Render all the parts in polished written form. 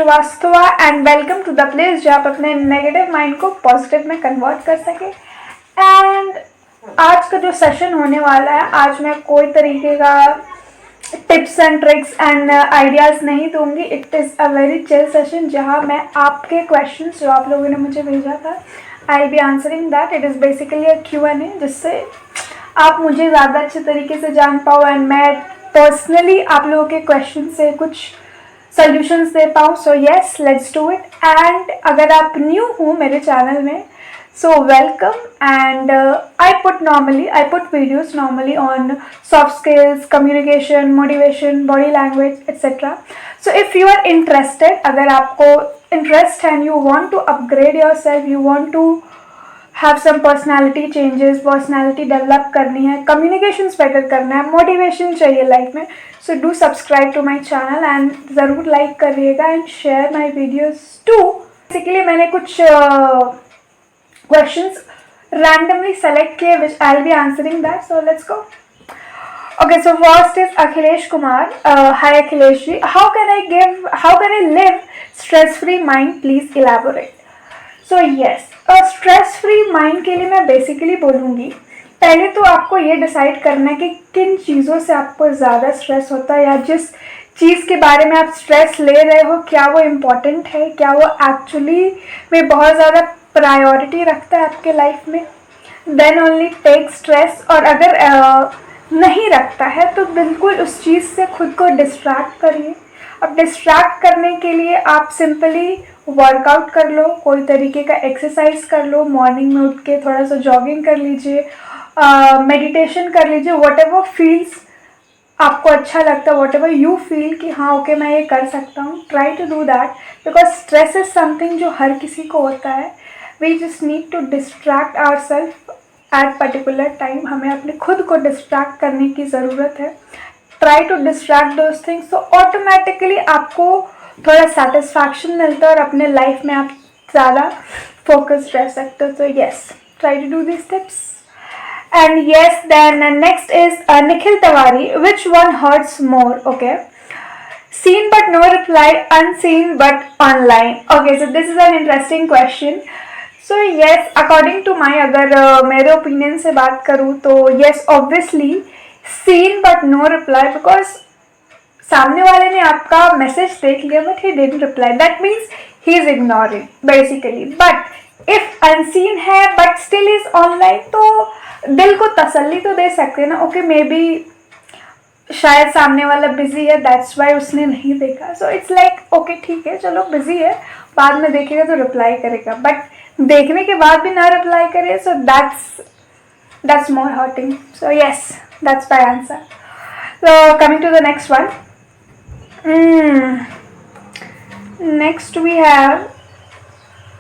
Srivastava and welcome to the place जहाँ आप अपने नेगेटिव माइंड को पॉजिटिव में कन्वर्ट कर सके। एंड आज का जो सेशन होने वाला है, आज मैं कोई तरीके का tips and tricks and ideas नहीं दूंगी। It is a very chill session जहाँ मैं आपके क्वेश्चंस जो आप लोगों ने मुझे भेजा था, I will be answering that. It is basically a Q&A जिससे आप मुझे ज़्यादा अच्छे तरीके से जान पाओ एंड मैं पर्सनली आप लोगों के क्वेश्चन से कुछ सॉल्यूशंस दे पाऊँ। So yes, let's do it. And अगर आप न्यू हो मेरे चैनल में, so welcome, and I put videos normally on soft skills, communication, motivation, body language, etc. So if you are interested, अगर आपको interest है and you want to upgrade yourself, you want to have some personality changes, personality develop करनी है, communications better करना है, motivation चाहिए life में, so do subscribe to my channel and ज़रूर like करिएगा and share my videos too. Basically मैंने कुछ questions randomly select किए which I'll be answering that. So let's go. Okay, so first is Akhilesh Kumar. Hi Akhilesh ji. How can I live stress-free mind? Please elaborate. So yes, stress-free mind के लिए मैं basically बोलूँगी, पहले तो आपको ये decide करना है कि किन चीज़ों से आपको ज़्यादा स्ट्रेस होता है, या जिस चीज़ के बारे में आप स्ट्रेस ले रहे हो क्या वो इम्पॉर्टेंट है, क्या वो एक्चुअली में बहुत ज़्यादा प्रायोरिटी रखता है आपके लाइफ में, देन ओनली टेक स्ट्रेस। और अगर नहीं रखता है तो बिल्कुल उस चीज़ से खुद को डिस्ट्रैक्ट करिए। अब डिस्ट्रैक्ट करने के लिए आप सिंपली वर्कआउट कर लो, कोई तरीके का एक्सरसाइज कर लो, मॉर्निंग में उठ के थोड़ा सा जॉगिंग कर लीजिए, मेडिटेशन कर लीजिए, वट एवर फील्स आपको अच्छा लगता है, वट एवर यू फील कि हाँ ओके मैं ये कर सकता हूँ, try to do that, because stress is something जो हर किसी को होता है। We just need to distract our self at particular time. हमें अपने खुद को डिस्ट्रैक्ट करने की ज़रूरत है। Try to distract those things, तो ऑटोमेटिकली आपको थोड़ा सेटिस्फैक्शन मिलता है और अपने लाइफ में आप ज़्यादा फोकस्ड रह सकते हो। तो yes, try to do this tips. And yes, then next is Nikhil Tawari. Which one hurts more? Okay. Seen but no reply, unseen but online. Okay, so this is an interesting question. So yes, according to my, अगर मेरे opinion से बात करूँ तो yes, obviously seen but no reply, because सामने वाले ने आपका मैसेज देख लिया but he didn't reply. That means he is ignoring basically. But if unseen है but still is online, तो दिल को तसल्ली तो दे सकते हैं ना, ओके मे बी शायद सामने वाला बिजी है, दैट्स वाई उसने नहीं देखा। सो इट्स लाइक ओके ठीक है, चलो बिजी है, बाद में देखेगा तो रिप्लाई करेगा, बट देखने के बाद भी ना रिप्लाई करे, so that's more hurting. So yes, that's my answer. So coming to the next one, next we have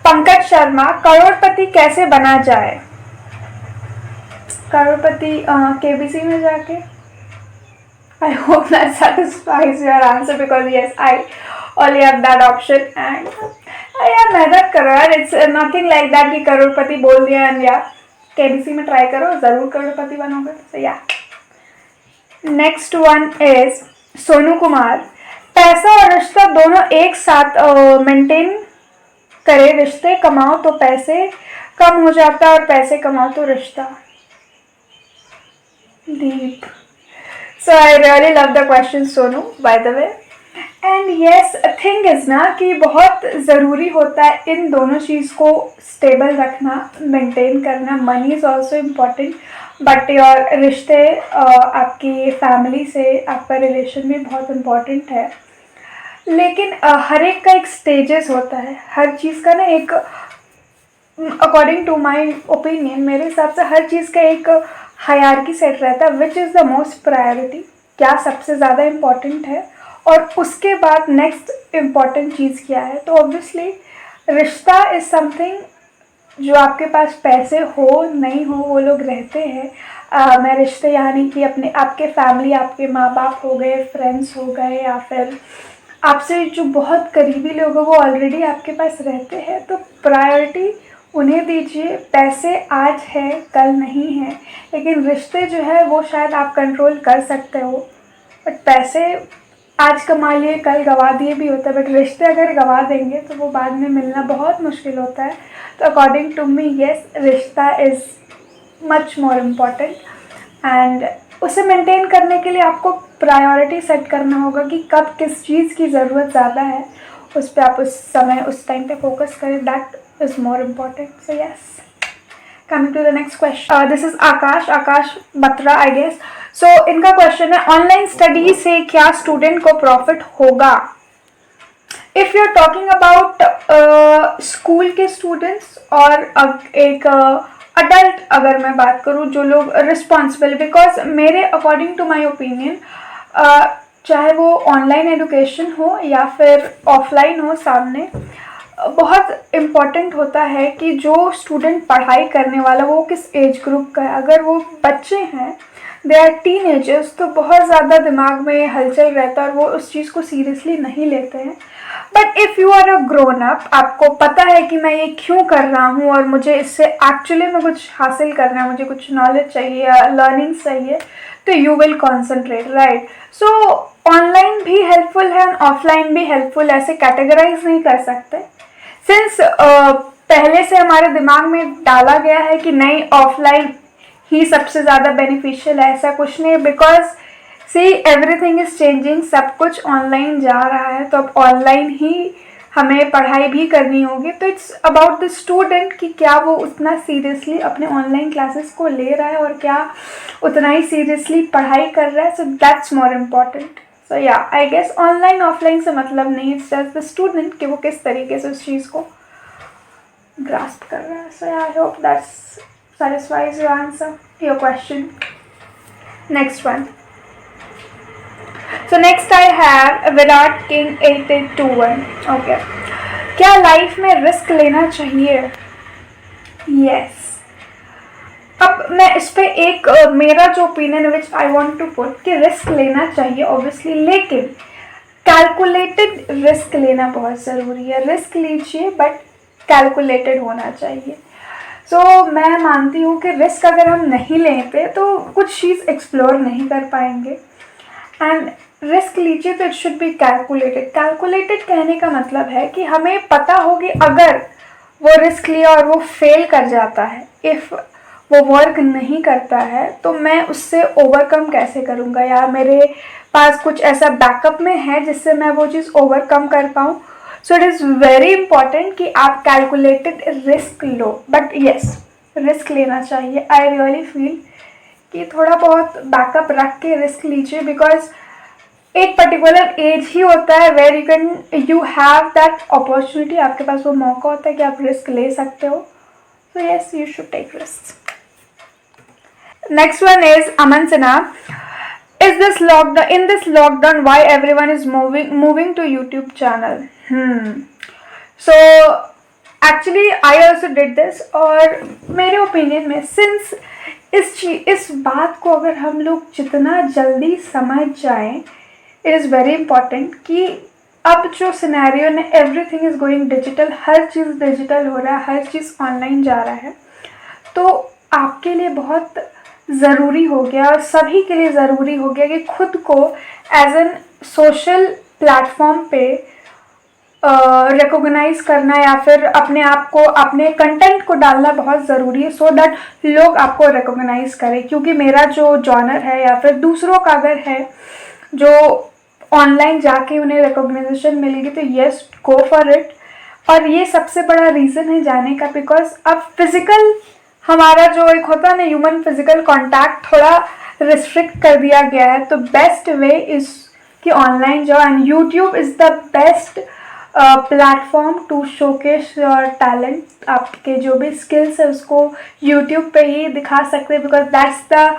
Pankaj Sharma. Crorepati कैसे बना जाए? करोड़पति KBC में जाके। I hope that satisfies your answer, because yes, I only have that option and यार मेहनत करो यार, it's nothing like that कि करोड़पति बोल दिया एंड यार KBC में ट्राई करो, ज़रूर करोड़पति बनोगे। So yeah, next one is Sonu Kumar. पैसा और रिश्ता दोनों एक साथ मेंटेन करे, रिश्ते कमाओ तो पैसे कम हो जाता है और पैसे कमाओ तो रिश्ता। Deep. So I really love the question, Sonu, by the way. And yes, thing is ना कि बहुत ज़रूरी होता है इन दोनों चीज़ को स्टेबल रखना, मेंटेन करना। Money is also important, but your रिश्ते, आपकी फैमिली से आपका रिलेशन भी बहुत इम्पॉर्टेंट है। लेकिन हर एक का एक स्टेजेस होता है, हर चीज़ का ना एक, अकॉर्डिंग टू माई ओपिनियन, मेरे हिसाब से हर चीज़ का एक हायरार्की सेट रहता है, which is the most priority, क्या सबसे ज़्यादा इम्पॉर्टेंट है, और उसके बाद नेक्स्ट इम्पॉर्टेंट चीज़ क्या है। तो ऑब्वियसली रिश्ता इज़ समथिंग जो आपके पास पैसे हो नहीं हो वो लोग रहते हैं। मैं रिश्ते यानी कि अपने आपके फैमिली, आपके माँ बाप हो गए, फ्रेंड्स हो गए, या फिर आपसे जो बहुत करीबी लोग हैं वो ऑलरेडी आपके पास रहते हैं, तो प्रायोरिटी उन्हें दीजिए। पैसे आज है कल नहीं है, लेकिन रिश्ते जो है वो शायद आप कंट्रोल कर सकते हो, बट पैसे आज कमा लिए कल गवा दिए भी होता है, बट रिश्ते अगर गवा देंगे तो वो बाद में मिलना बहुत मुश्किल होता है. तो अकॉर्डिंग टू मी येस, रिश्ता is much more important. And उसे मेंटेन करने के लिए आपको प्रायोरिटी सेट करना होगा कि कब किस चीज़ की ज़रूरत ज़्यादा है, उस पर आप उस समय उस टाइम पे फोकस करें. That is more important. So yes, coming to the next question. This is Akash Batra, I guess. So इनका क्वेश्चन है, ऑनलाइन स्टडी से क्या स्टूडेंट को प्रॉफिट होगा? If you are talking about school के students और एक अडल्ट अगर मैं बात करूँ, जो लोग रिस्पॉन्सिबल, बिकॉज मेरे अकॉर्डिंग टू माई ओपिनियन चाहे वो ऑनलाइन एजुकेशन हो या फिर ऑफलाइन हो सामने, बहुत इम्पॉर्टेंट होता है कि जो स्टूडेंट पढ़ाई करने वाला वो किस एज ग्रुप का है. अगर वो बच्चे हैं, दे आर टीनेजर्स, तो बहुत ज़्यादा दिमाग में हलचल रहता है और वो उस चीज़ को सीरियसली नहीं लेते हैं. But if you are a grown up, आपको पता है कि मैं ये क्यों कर रहा हूँ और मुझे इससे एक्चुअली में कुछ हासिल करना है, मुझे कुछ नॉलेज चाहिए या लर्निंग चाहिए, तो you will concentrate, right. So online भी हेल्पफुल है और ऑफलाइन भी हेल्पफुल, ऐसे कैटेगराइज नहीं कर सकते. सिंस पहले से हमारे दिमाग में डाला गया है कि नहीं, ऑफलाइन ही सबसे ज़्यादा बेनिफिशियल है, ऐसा कुछ नहीं. Because see everything is changing, सब कुछ ऑनलाइन जा रहा है, तो अब ऑनलाइन ही हमें पढ़ाई भी करनी होगी. तो इट्स अबाउट द स्टूडेंट कि क्या वो उतना सीरियसली अपने ऑनलाइन क्लासेस को ले रहा है और क्या उतना ही सीरियसली पढ़ाई कर रहा है. So that's more important. सो या आई गेस ऑनलाइन ऑफलाइन से मतलब नहीं, इट्स जस्ट द स्टूडेंट कि वो किस तरीके से उस चीज़ को ग्रास्प कर रहा है. So I hope that's satisfies your answer, your question. Next one. So next I have Virat King 8821. Okay. क्या लाइफ में रिस्क लेना चाहिए? Yes. अब मैं इस पे एक मेरा जो opinion which I want to put कि रिस्क लेना चाहिए ऑब्वियसली, लेकिन कैलकुलेटेड रिस्क लेना बहुत ज़रूरी है. रिस्क लीजिए बट कैलकुलेटेड होना चाहिए. सो मैं मानती हूँ कि रिस्क अगर हम नहीं लेते तो कुछ चीज़ एक्सप्लोर नहीं कर पाएंगे. एंड रिस्क लीजिए तो it should be calculated. Calculated कहने का मतलब है कि हमें पता हो कि अगर वो रिस्क लिया और वो फेल कर जाता है, इफ़ वो वर्क नहीं करता है, तो मैं उससे ओवरकम कैसे करूँगा, या मेरे पास कुछ ऐसा बैकअप में है जिससे मैं वो चीज़ ओवरकम कर पाऊँ. So it is very important कि आप calculated risk low. But yes, risk लेना चाहिए. आई रियली फील कि थोड़ा बहुत बैकअप रख के रिस्क लीजिए, बिकॉज एक पर्टिकुलर एज ही होता है where you have that opportunity, आपके पास वो मौका होता है कि आप रिस्क ले सकते हो. So yes, you should take risk. Next one is Aman Sinha. In this lockdown, why everyone is moving to YouTube channel? So actually I also did this. और मेरे ओपिनियन में सिंस इस बात को अगर हम लोग जितना जल्दी समझ जाएं, इट इज़ वेरी इंपॉर्टेंट कि अब जो सिनेरियो ने everything is going digital, her cheese digital हो रहा है, हर चीज़ ऑनलाइन जा रहा है, तो आपके लिए बहुत ज़रूरी हो गया और सभी के लिए ज़रूरी हो गया कि खुद को एज एन सोशल प्लेटफॉर्म पे रिकॉग्नाइज करना या फिर अपने आप को, अपने कंटेंट को डालना बहुत ज़रूरी है, सो दैट लोग आपको रिकॉग्नाइज करें. क्योंकि मेरा जो जॉनर है या फिर दूसरों का अगर है जो ऑनलाइन जाके उन्हें रिकॉग्नाइजेशन मिलेगी, तो येस, गो फॉर इट. और ये सबसे बड़ा रीज़न है जाने का, बिकॉज अब फिज़िकल हमारा जो एक होता है ना, ह्यूमन फिजिकल कांटेक्ट थोड़ा रिस्ट्रिक्ट कर दिया गया है. तो बेस्ट वे इज़ कि ऑनलाइन जाओ. And YouTube is the best platform to showcase your talent. आपके जो भी स्किल्स है उसको यूट्यूब पे ही दिखा सकते हैं, बिकॉज दैट्स द,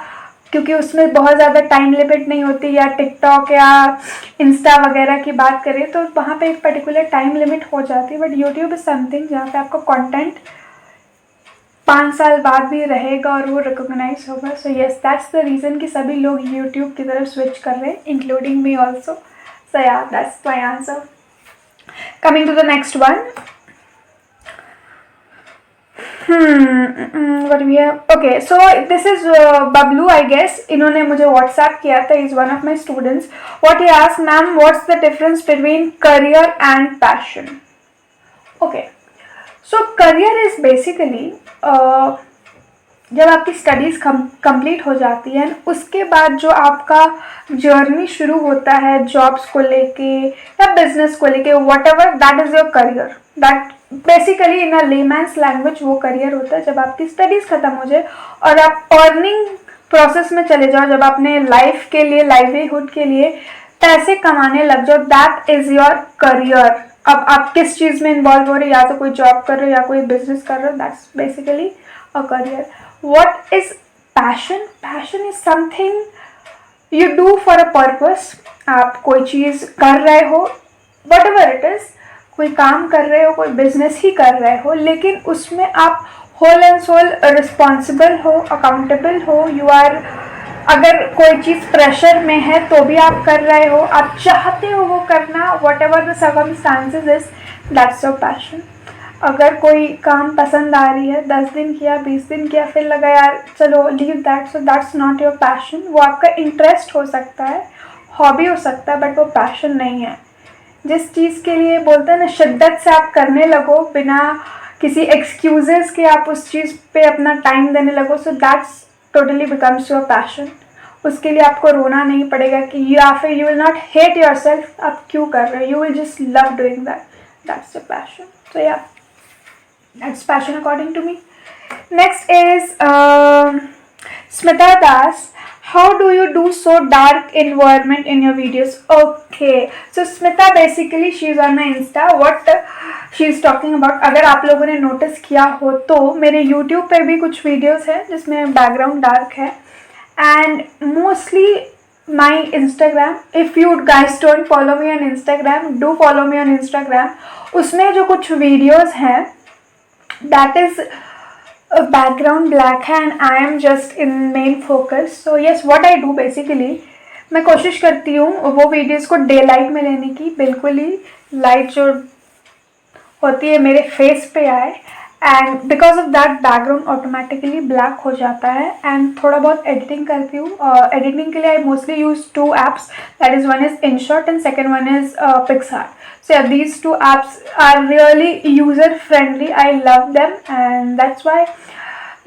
क्योंकि उसमें बहुत ज़्यादा टाइम लिमिट नहीं होती. या टिकटॉक या इंस्टा वगैरह की बात करें तो वहाँ पे एक पर्टिकुलर टाइम लिमिट हो जाती है. बट यूट्यूब इज़ समथिंग जहाँ पे आपका कंटेंट 5 साल बाद भी रहेगा और वो रिकॉग्नाइज होगा. So yes, that's the reason कि सभी लोग यूट्यूब की तरफ स्विच कर रहे हैं, including me also. So yeah, that's my answer. Coming to the next one. what we have? Okay, so this is Bablu, I guess. इन्होंने मुझे WhatsApp किया था. He's one of my students. What he asked, ma'am, what's the difference between career and passion? Okay, so career is basically जब आपकी studies complete हो जाती है, उसके बाद जो आपका जर्नी शुरू होता है जॉब्स को लेके या बिजनेस को लेके, what ever that is your career. That basically in a layman's language वो करियर होता है जब आपकी स्टडीज़ ख़त्म हो जाए और आप अर्निंग प्रोसेस में चले जाओ, जब अपने लाइफ के लिए, लाइवलीहुड के लिए पैसे कमाने लग जाओ. That is your career. अब आप किस चीज़ में इन्वॉल्व हो रहे हो, या तो कोई जॉब कर रहे हो या कोई बिजनेस कर रहे हो, that's basically a career. What is passion? Passion is something you do for a purpose. आप कोई चीज़ कर रहे हो, whatever it is, कोई काम कर रहे हो, कोई बिजनेस ही कर रहे हो, लेकिन उसमें आप होल एंड सोल रिस्पॉन्सिबल हो, अकाउंटेबल हो. यू आर, अगर कोई चीज़ प्रेशर में है तो भी आप कर रहे हो, आप चाहते हो वो करना, what ever the circumstances is, that's your passion. अगर कोई काम पसंद आ रही है, 10 दिन किया, 20 दिन किया, फिर लगा यार चलो leave that, so that's not your passion. वो आपका इंटरेस्ट हो सकता है, हॉबी हो सकता है, बट वो पैशन नहीं है. जिस चीज़ के लिए बोलते हैं ना, शिद्दत से आप करने लगो, बिना किसी एक्सक्यूजेस के आप उस चीज़ पे अपना टाइम देने लगो, so that's totally becomes your passion. उसके लिए आपको रोना नहीं पड़ेगा कि या फिर you will not hate yourself, आप क्यों कर रहे हो, you will just love doing that. That's your passion. So yeah, that's passion according to me. Next is Smita Das. How do you do so dark environment in your videos? Okay, so Smita basically she's on my Insta. What she's talking about, अगर आप लोगों ने notice किया हो तो मेरे YouTube पे भी कुछ वीडियोस हैं जिसमें बैकग्राउंड डार्क है, and mostly my Instagram, if you guys don't follow me on Instagram, do follow me on Instagram. उसमें जो कुछ वीडियोस हैं, that is a background black है and I am just in main focus. So yes, what I do basically, मैं कोशिश करती हूँ वो वीडियोस को डे लाइट में लेने की, बिल्कुल ही लाइट जो होती है मेरे फेस पे आए, and because of that background automatically black हो जाता है. एंड थोड़ा बहुत एडिटिंग करती हूँ. एडिटिंग के लिए I mostly use 2 apps, that is one is InShot and second one is PicsArt. So yeah, these 2 apps are really user friendly. I love them and that's why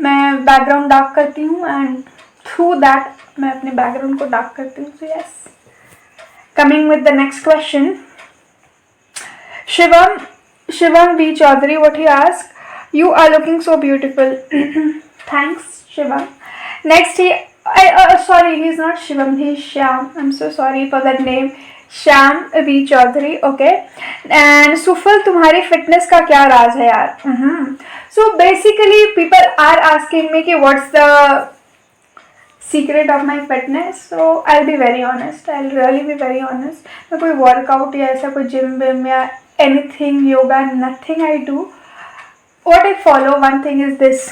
मैं background dark करती हूँ and through that मैं अपने background को dark करती हूँ. सो yes, coming with the next question, Shivam V. Chaudhary, what he asked, you are looking so beautiful. Thanks, Shivam. Next, sorry, he's not Shivam, he's Shyam. I'm so sorry for that name. Shyam V. Chaudhary, okay. And Sufal, तुम्हारी fitness का क्या राज है यार? So basically, people are asking me कि what's the secret of my fitness. So I'll be very honest. I'll really be very honest. मैं कोई workout या ऐसा कोई gym विम या anything, yoga, nothing I do. What I follow, one thing is this: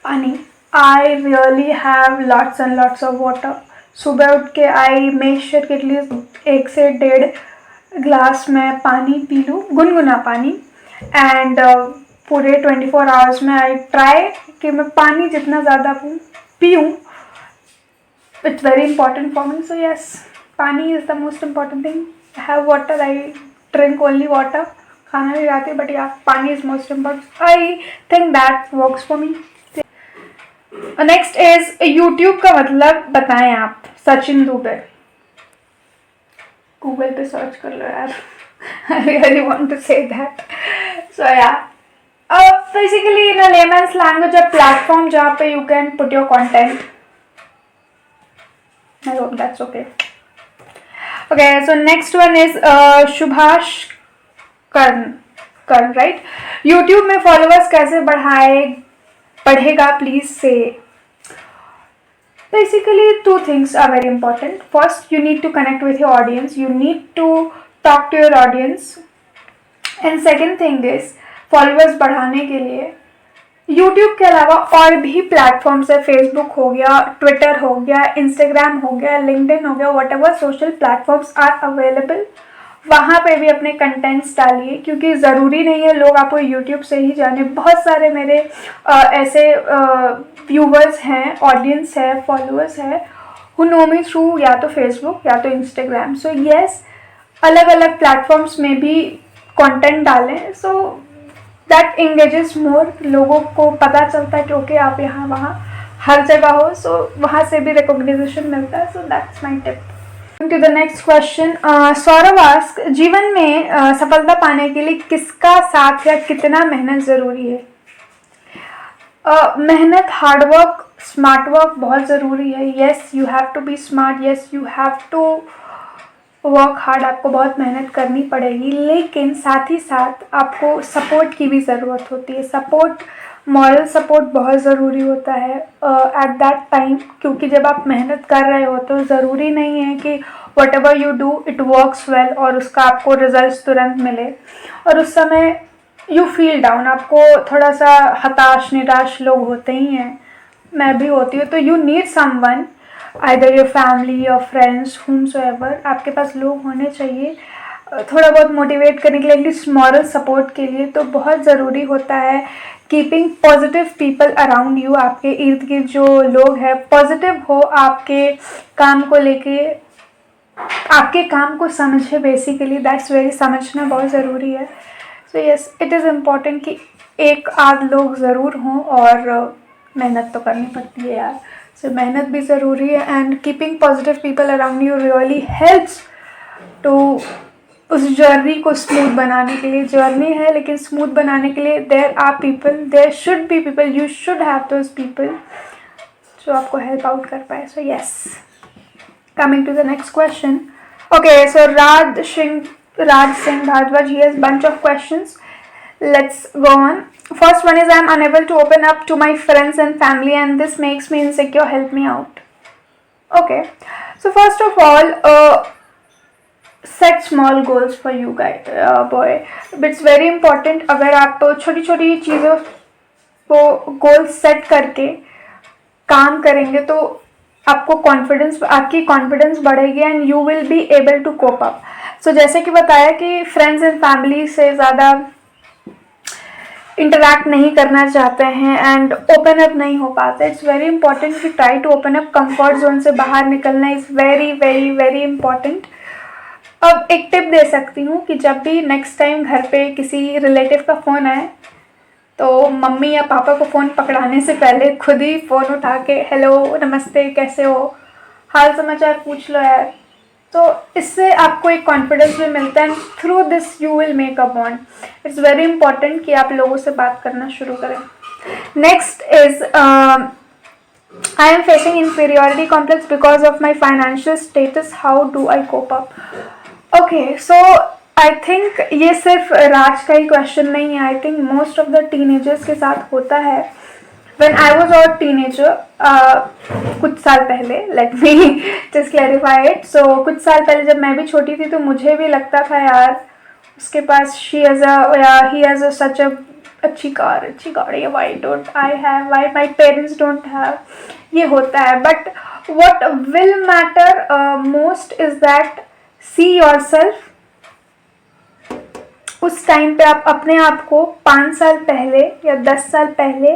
पानी. I really have lots and lots of water. सुबह उठ के I make sure कि एटलीस्ट 1 से 1.5 ग्लास में पानी पी लूँ, गुनगुना पानी. एंड पूरे 24 आवर्स में I ट्राई कि मैं पानी जितना ज़्यादा पीऊँ. It's very important for me. So yes, pani is the most important thing. I have water, I drink only water. खाना भी खाती, बट या पानी is most important. I think that works for me. Next is YouTube का मतलब बताएं आप. Sachin Dubey, Google पे सर्च कर लो यार. I really want to say that. So yeah, basically in a layman's language, a platform जहाँ पे you can put your content. I hope that's okay. Okay, so next one is Subhash Karn, right? YouTube में followers कैसे बढ़ेगा, please say. Basically, 2 things are very important. First, you need to connect with your audience. You need to talk to your audience. And second thing is, followers बढ़ाने के लिए YouTube के अलावा और भी प्लेटफॉर्म्स है. फेसबुक हो गया, ट्विटर हो गया, इंस्टाग्राम हो गया, लिंक्डइन हो गया, whatever social platforms are available. वहाँ पे भी अपने कंटेंट्स डालिए, क्योंकि ज़रूरी नहीं है लोग आपको यूट्यूब से ही जाने। बहुत सारे मेरे ऐसे व्यूवर्स हैं, ऑडियंस है, फॉलोअर्स है, हु नो मी थ्रू या तो फेसबुक या तो इंस्टाग्राम। सो येस, अलग अलग प्लेटफॉर्म्स में भी कंटेंट डालें, सो दैट इंगेजेस मोर। लोगों को पता चलता है कि ओके आप यहाँ वहाँ हर जगह हो, सो वहाँ से भी रिकॉग्निशन मिलता है। So that's my tip. To the next question, Saurabh ask, जीवन में सफलता पाने के लिए किसका साथ या कितना मेहनत ज़रूरी है? मेहनत, हार्डवर्क, स्मार्ट वर्क बहुत ज़रूरी है। Yes, you have to be smart, yes you have to work hard, आपको बहुत मेहनत करनी पड़ेगी, लेकिन साथ ही साथ आपको सपोर्ट की भी ज़रूरत होती है। सपोर्ट, मॉरल सपोर्ट बहुत ज़रूरी होता है एट दैट टाइम, क्योंकि जब आप मेहनत कर रहे हो तो ज़रूरी नहीं है कि what ever you do it works well और उसका आपको रिजल्ट तुरंत मिले, और उस समय यू फील डाउन, आपको थोड़ा सा हताश निराश लोग होते ही हैं, मैं भी होती हूँ। तो you need someone, either your family, your friends, whomsoever, आपके पास लोग होने चाहिए थोड़ा बहुत मोटिवेट करने के लिए, एटलीस्ट मॉरल सपोर्ट के लिए। तो बहुत ज़रूरी होता है keeping positive people around you, आपके इर्द गिर्द जो लोग हैं पॉजिटिव हो, आपके काम को लेके, आपके काम को समझे, बेसिकली दैट्स वेरी, समझना बहुत ज़रूरी है। So yes, it is important कि एक आध लोग ज़रूर हों, और मेहनत तो करनी पड़ती है यार। सो मेहनत भी ज़रूरी है, and keeping positive people around you really helps to उस जर्नी को स्मूथ बनाने के लिए। जर्नी है लेकिन स्मूथ बनाने के लिए there are people, there should be people, you should have those people जो आपको हेल्प आउट कर पाए। So yes, coming to the next question. Okay, so Raj Singh Bhardwaj, he has bunch of questions. Let's go on. First one is, I am unable to open up to my friends and family and this makes me insecure, help me out. Okay, so first of all, set small goals for you guys, boy. It's very important, अगर आप छोटी छोटी चीज़ों को goal set करके काम करेंगे तो आपको कॉन्फिडेंस, आपकी कॉन्फिडेंस बढ़ेगी and you will be able to cope up. So जैसे कि बताया कि फ्रेंड्स एंड फैमिली से ज़्यादा इंटरैक्ट नहीं करना चाहते हैं एंड ओपन अप नहीं हो पाते। इट्स वेरी इंपॉर्टेंट कि try to open up. Comfort zone से बाहर निकलना is very very very important. अब एक टिप दे सकती हूँ कि जब भी नेक्स्ट टाइम घर पे किसी रिलेटिव का फ़ोन आए तो मम्मी या पापा को फ़ोन पकड़ाने से पहले खुद ही फ़ोन उठा के हेलो, नमस्ते, कैसे हो, हाल समाचार पूछ लो यार। तो इससे आपको एक कॉन्फिडेंस भी मिलता है, through this you will make a bond. It's very important कि आप लोगों से बात करना शुरू करें। Next is, I am facing inferiority complex because of my financial status, how do I cope up? Okay, so I think ये सिर्फ राज का ही क्वेश्चन नहीं है, I think most of the teenagers के साथ होता है। When I was a teenager, कुछ साल पहले, let me just clarify it. So कुछ साल पहले जब मैं भी छोटी थी तो मुझे भी लगता था यार उसके पास he has a such a अच्छी गाड़ी है, why don't I have, why my parents don't have, ये होता है। But what will matter most is that see yourself। उस टाइम पे आप अपने आप को 5 साल पहले या 10 साल पहले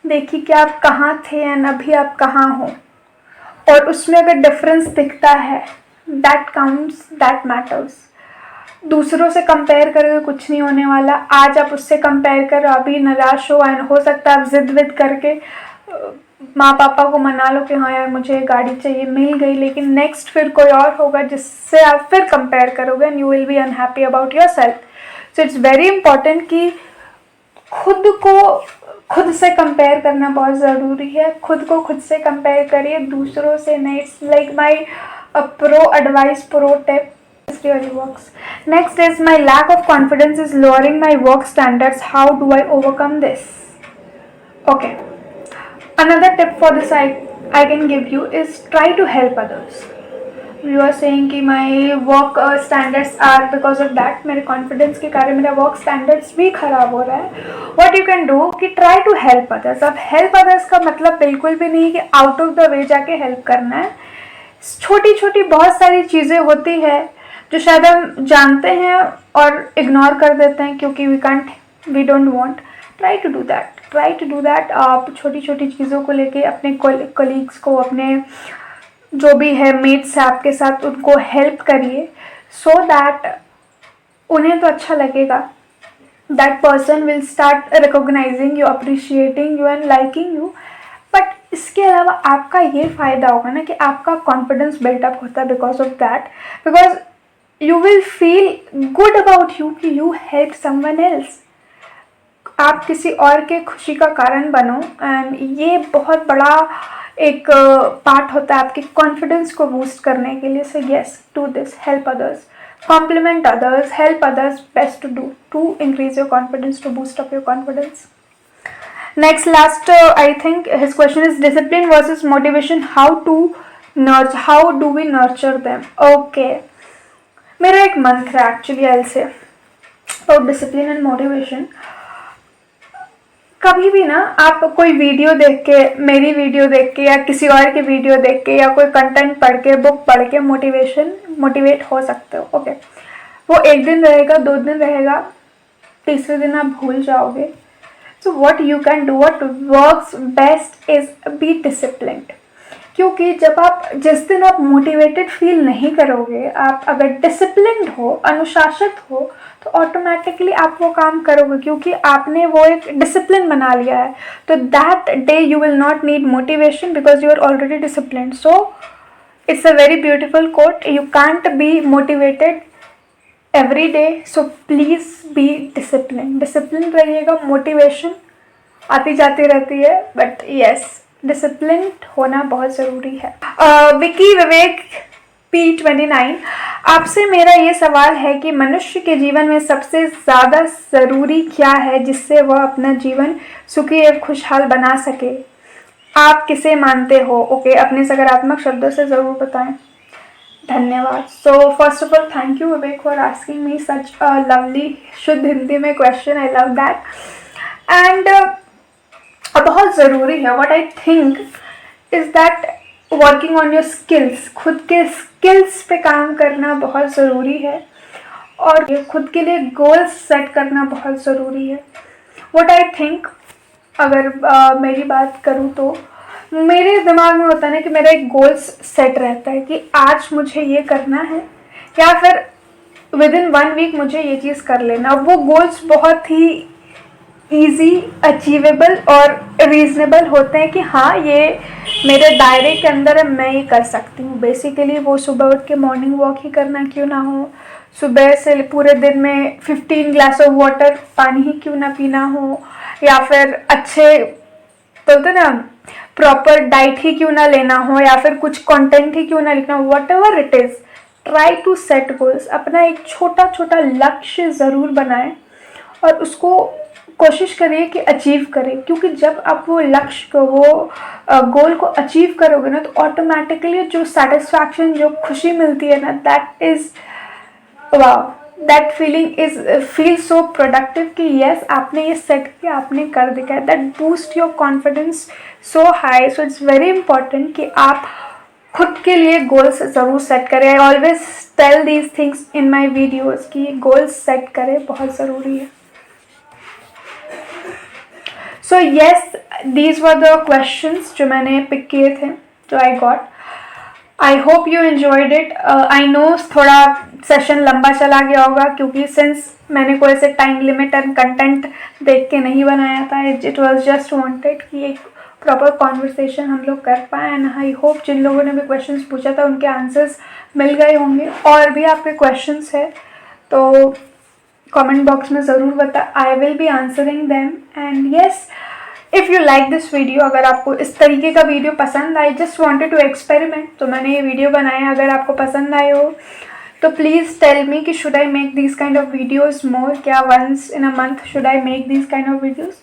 देखिए कि आप कहाँ थे एंड अभी आप कहाँ हो, और उसमें अगर डिफरेंस दिखता है दैट काउंट्स, दैट मैटर्स। दूसरों से कंपेयर करके कुछ नहीं होने वाला। आज आप उससे कंपेयर करो, अभी निराश हो एंड हो सकता है आप जिद विद करके माँ पापा को मना लो कि हाँ यार मुझे गाड़ी चाहिए, मिल गई, लेकिन नेक्स्ट फिर कोई और होगा जिससे आप फिर कंपेयर करोगे and you will be unhappy about your self. So it's very important कि खुद को खुद से कंपेयर करना बहुत ज़रूरी है। खुद को खुद से कंपेयर करिए, दूसरों से नहीं। It's like my pro advice, pro tip, this really works. Next is, my lack of confidence is lowering my work standards, how do I overcome this? Okay, another tip for this I can give you is try to help others. You are saying कि my work standards are because of that, मेरे confidence के कारण मेरा work standards भी ख़राब हो रहा है। What you can do कि try to help others। अब help others का मतलब बिल्कुल भी नहीं कि out of the way जाके help करना है। छोटी छोटी बहुत सारी चीज़ें होती है जो शायद हम जानते हैं और इग्नोर कर देते हैं क्योंकि we don't want. Try to do that. आप छोटी छोटी चीज़ों को लेके अपने कलीग्स को, अपने जो भी है मेट्स है आपके साथ, उनको हेल्प करिए सो दैट उन्हें तो अच्छा लगेगा। That person will start recognising you, appreciating you and liking you. But इसके अलावा आपका ये फ़ायदा होगा ना कि आपका कॉन्फिडेंस बिल्टअप होता है because of that, because you will feel good about you कि यू हेल्प समवन एल्स। आप किसी और के खुशी का कारण बनो एंड ये बहुत बड़ा एक पार्ट होता है आपके कॉन्फिडेंस को बूस्ट करने के लिए। So yes, do this, help others, compliment others, help others, best to do to increase your confidence, to boost up your confidence. Next, last, I think his question is discipline versus motivation. How do we nurture them? Okay, मेरा एक मंत्र है actually, I'll say about discipline and motivation. कभी भी ना आप कोई video देख के, मेरी वीडियो देख के या किसी और की वीडियो देख के या कोई कंटेंट पढ़ के, बुक पढ़ के मोटिवेट हो सकते हो। ओके, वो एक दिन रहेगा, 2 दिन रहेगा, तीसरे दिन आप भूल जाओगे। So what you can do, what works best is be disciplined. क्योंकि जिस दिन आप मोटिवेटेड फील नहीं करोगे, आप अगर डिसिप्लिन्ड हो, अनुशासित हो, तो ऑटोमेटिकली आप वो काम करोगे क्योंकि आपने वो एक डिसिप्लिन बना लिया है। तो that day you will not need motivation because you are already disciplined. So it's a very beautiful quote, you can't be motivated every day, so please be discipline रहिएगा। मोटिवेशन आती जाती रहती है, बट यस, डिसिप्लिन होना बहुत ज़रूरी है। विकी विवेक P29, आपसे मेरा ये सवाल है कि मनुष्य के जीवन में सबसे ज़्यादा ज़रूरी क्या है जिससे वह अपना जीवन सुखी एवं खुशहाल बना सके? आप किसे मानते हो? ओके, अपने सकारात्मक शब्दों से ज़रूर बताएं। धन्यवाद। So first of all thank you Vivek for asking me such a lovely शुद्ध हिंदी में question. I love that and बहुत ज़रूरी है। What I think is that working on your skills, खुद के स्किल्स पे काम करना बहुत ज़रूरी है और खुद के लिए गोल्स सेट करना बहुत ज़रूरी है। व्हाट आई थिंक, अगर मेरी बात करूँ तो मेरे दिमाग में होता है ना कि मेरा एक गोल्स सेट रहता है कि आज मुझे ये करना है या फिर विद इन 1 वीक मुझे ये चीज़ कर लेना। वो गोल्स बहुत ही ईजी, अचीवेबल और रीज़नेबल होते हैं कि हाँ, ये मेरे दायरे के अंदर है, मैं ये कर सकती हूँ। बेसिकली वो सुबह उठ के मॉर्निंग वॉक ही करना क्यों ना हो, सुबह से पूरे दिन में 15 ग्लास ऑफ वाटर, पानी ही क्यों ना पीना हो, या फिर अच्छे बोलते ना प्रॉपर डाइट ही क्यों ना लेना हो, या फिर कुछ कंटेंट ही क्यों ना लिखना हो, whatever it is, try to set goals. अपना एक छोटा छोटा लक्ष्य ज़रूर बनाएं और उसको कोशिश करिए कि अचीव करें, क्योंकि जब आप वो लक्ष्य को, वो गोल को अचीव करोगे ना, तो ऑटोमेटिकली जो सेटिस्फैक्शन, जो खुशी मिलती है ना, that is wow, that feel so productive कि यस, आपने ये सेट किया, आपने कर दिखाया। That boost your confidence so high. So it's very important कि आप खुद के लिए गोल्स ज़रूर सेट करें। I always tell these things in my videos कि गोल्स सेट करें, बहुत ज़रूरी है। So yes, these were the questions जो मैंने पिक किए थे, जो I got. I hope you enjoyed it. I know थोड़ा सेशन लंबा चला गया होगा क्योंकि सिंस मैंने कोई ऐसे टाइम लिमिट एंड कंटेंट देख के नहीं बनाया था। इट वॉज जस्ट वॉन्टेड कि एक प्रॉपर कॉन्वर्सेशन हम लोग कर पाए। एंड आई होप जिन लोगों ने भी क्वेश्चंस पूछा था उनके आंसर्स मिल गए होंगे। और भी आपके क्वेश्चंस है तो कमेंट बॉक्स में ज़रूर बता, I will be answering them. And yes, if you like this video, अगर आपको इस तरीके का वीडियो पसंद आए, जस्ट वांटेड टू एक्सपेरिमेंट, तो मैंने ये वीडियो बनाया। अगर आपको पसंद आए हो तो प्लीज़ टेल मी कि should I make this kind of videos more, क्या once in a month should I make this kind of videos?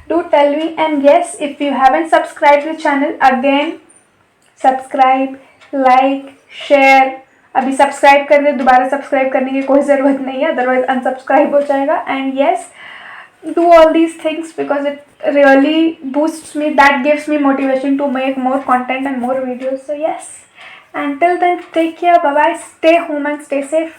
Do tell me. And yes, if you haven't subscribe the channel, again subscribe, like, share. अभी subscribe कर दे, दोबारा subscribe करने की कोई ज़रूरत नहीं है, अदरवाइज अनसब्सक्राइब हो जाएगा। And yes, do all these things because it really boosts me, that gives me motivation to make more content and more videos. So yes, until then, take care, bye bye, stay home and stay safe.